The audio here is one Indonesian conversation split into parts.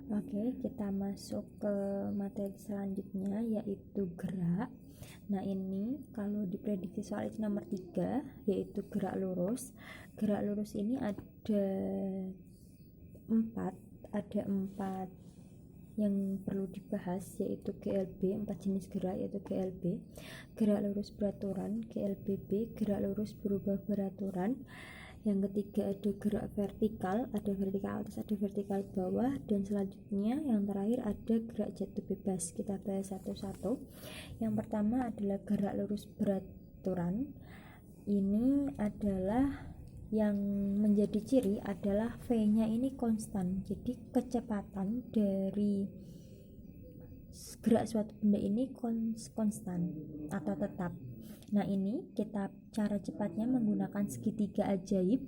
Oke, kita masuk ke materi selanjutnya yaitu gerak. Nah, ini kalau diprediksi soal itu nomor 3 yaitu gerak lurus. Gerak lurus ini empat ada empat yang perlu dibahas, yaitu GLB, 4 jenis gerak, yaitu GLB, gerak lurus beraturan, GLBB, gerak lurus berubah beraturan. Yang ketiga ada gerak vertikal, ada vertikal atas, ada vertikal bawah, dan selanjutnya yang terakhir ada gerak jatuh bebas. Kita bahas satu-satu. Yang pertama adalah gerak lurus beraturan. Ini adalah yang menjadi ciri adalah V-nya ini konstan. Jadi kecepatan dari gerak suatu benda ini konstan atau tetap. Nah, ini kita cara cepatnya menggunakan segitiga ajaib,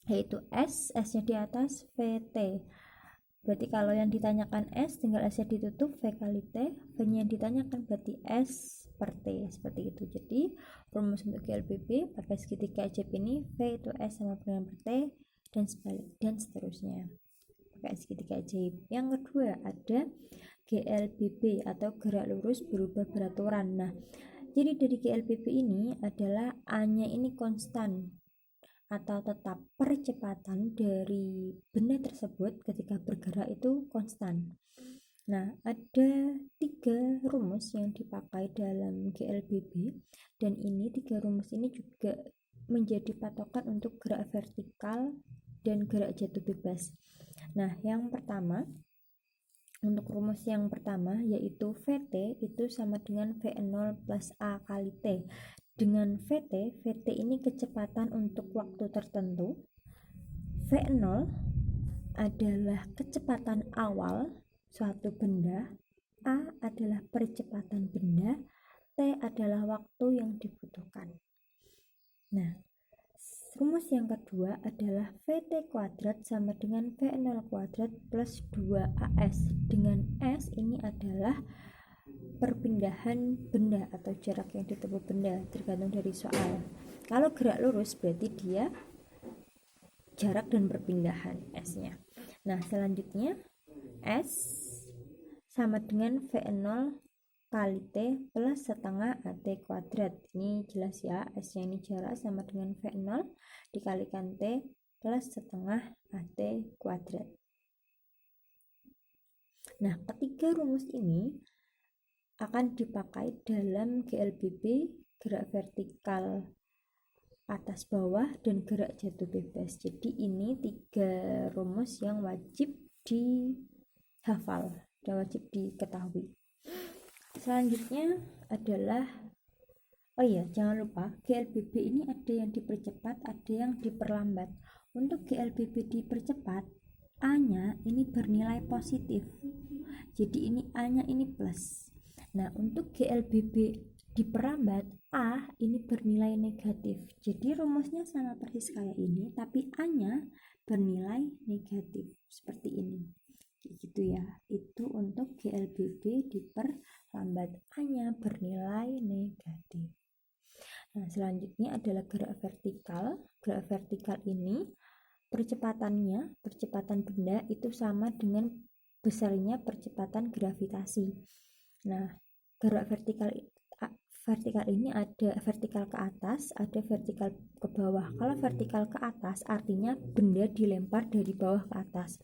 yaitu S-nya di atas, VT. Berarti kalau yang ditanyakan S, tinggal S-nya ditutup, V kali T. V-nya yang ditanyakan berarti S per T, seperti itu. Jadi rumus untuk GLBB pakai segitiga ajaib ini, V itu S sama dengan per T, dan sebalik, dan seterusnya pakai segitiga ajaib. Yang kedua ada GLBB atau gerak lurus berubah beraturan. Nah, jadi dari GLBB ini adalah A-nya ini konstan atau tetap, percepatan dari benda tersebut ketika bergerak itu konstan. Nah, ada 3 rumus yang dipakai dalam GLBB, dan ini 3 rumus ini juga menjadi patokan untuk gerak vertikal dan gerak jatuh bebas. Nah, yang pertama, untuk rumus yang pertama yaitu VT itu sama dengan V0 plus A kali T. Dengan VT ini kecepatan untuk waktu tertentu, V0 adalah kecepatan awal suatu benda, A adalah percepatan benda, T adalah waktu yang dibutuhkan. Nah, rumus yang kedua adalah VT kuadrat sama dengan V0 kuadrat plus 2AS. Dengan S ini adalah perpindahan benda atau jarak yang ditempuh benda, tergantung dari soal. Kalau gerak lurus berarti dia jarak dan perpindahan S-nya. Nah, selanjutnya S sama dengan V0 kali T plus setengah AT kuadrat. Ini jelas ya, S-nya ini jarak sama dengan V0 dikalikan T plus setengah AT kuadrat. Nah, ketiga rumus ini akan dipakai dalam GLBB, gerak vertikal atas bawah, dan gerak jatuh bebas. Jadi ini 3 rumus yang wajib dihafal dan wajib diketahui. Selanjutnya adalah, oh iya, jangan lupa GLBB ini ada yang dipercepat, ada yang diperlambat. Untuk GLBB dipercepat, A-nya ini bernilai positif. Jadi ini A-nya ini plus. Nah, untuk GLBB diperlambat, A ini bernilai negatif. Jadi rumusnya sama persis kayak ini, tapi A-nya bernilai negatif. Seperti ini. Gitu ya. Itu untuk GLBB diperlambat, A-nya bernilai negatif. Nah, selanjutnya adalah gerak vertikal. Gerak vertikal ini percepatan benda itu sama dengan besarnya percepatan gravitasi. Nah, gerak vertikal ini ada vertikal ke atas, ada vertikal ke bawah. Kalau vertikal ke atas artinya benda dilempar dari bawah ke atas.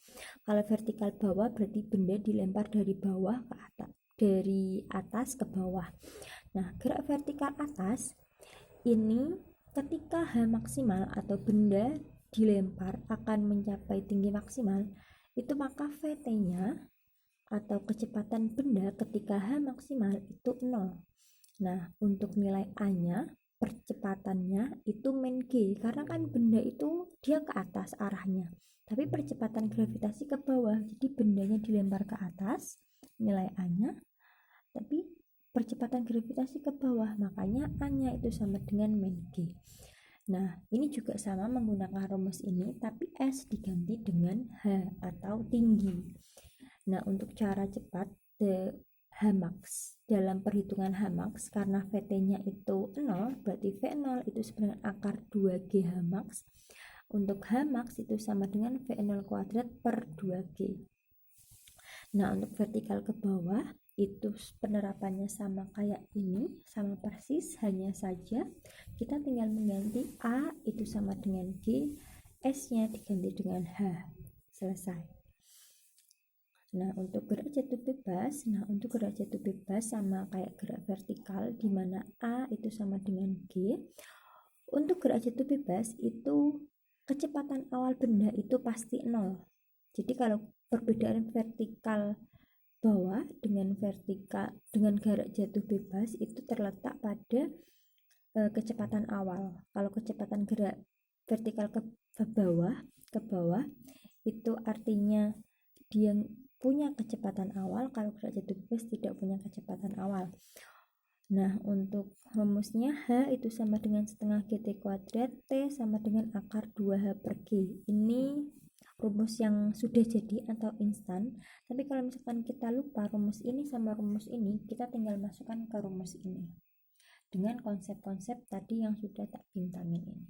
Kalau vertikal bawah berarti benda dilempar dari bawah ke atas, dari atas ke bawah. Nah, gerak vertikal atas ini ketika H maksimal atau benda dilempar akan mencapai tinggi maksimal, itu maka VT-nya atau kecepatan benda ketika H maksimal itu 0. Nah, untuk nilai A-nya, percepatannya itu min G, karena kan benda itu dia ke atas arahnya, tapi percepatan gravitasi ke bawah, jadi bendanya dilempar ke atas, nilai A-nya, tapi percepatan gravitasi ke bawah, makanya A-nya itu sama dengan min G. Nah, ini juga sama menggunakan rumus ini, tapi S diganti dengan H atau tinggi. Nah, untuk cara cepat Hmax, dalam perhitungan Hmax, karena VT-nya itu 0, berarti V0 itu sebenarnya akar 2G Hmax. Untuk Hmax itu sama dengan V0 kuadrat per 2G. Nah, untuk vertikal ke bawah itu penerapannya sama kayak ini, sama persis, hanya saja kita tinggal mengganti A itu sama dengan G, S-nya diganti dengan H. Selesai. Nah, untuk gerak jatuh bebas sama kayak gerak vertikal di mana A itu sama dengan G. Untuk gerak jatuh bebas itu kecepatan awal benda itu pasti 0. Jadi kalau perbedaan vertikal bawah dengan gerak jatuh bebas itu terletak pada kecepatan awal. Kalau kecepatan gerak vertikal ke bawah itu artinya dia punya kecepatan awal, kalau gerak jatuh bebas tidak punya kecepatan awal. Nah, untuk rumusnya H itu sama dengan setengah GT kuadrat, T sama dengan akar 2H per G. Ini rumus yang sudah jadi atau instan, tapi kalau misalkan kita lupa rumus ini sama rumus ini, kita tinggal masukkan ke rumus ini dengan konsep-konsep tadi yang sudah tak bintangin ini.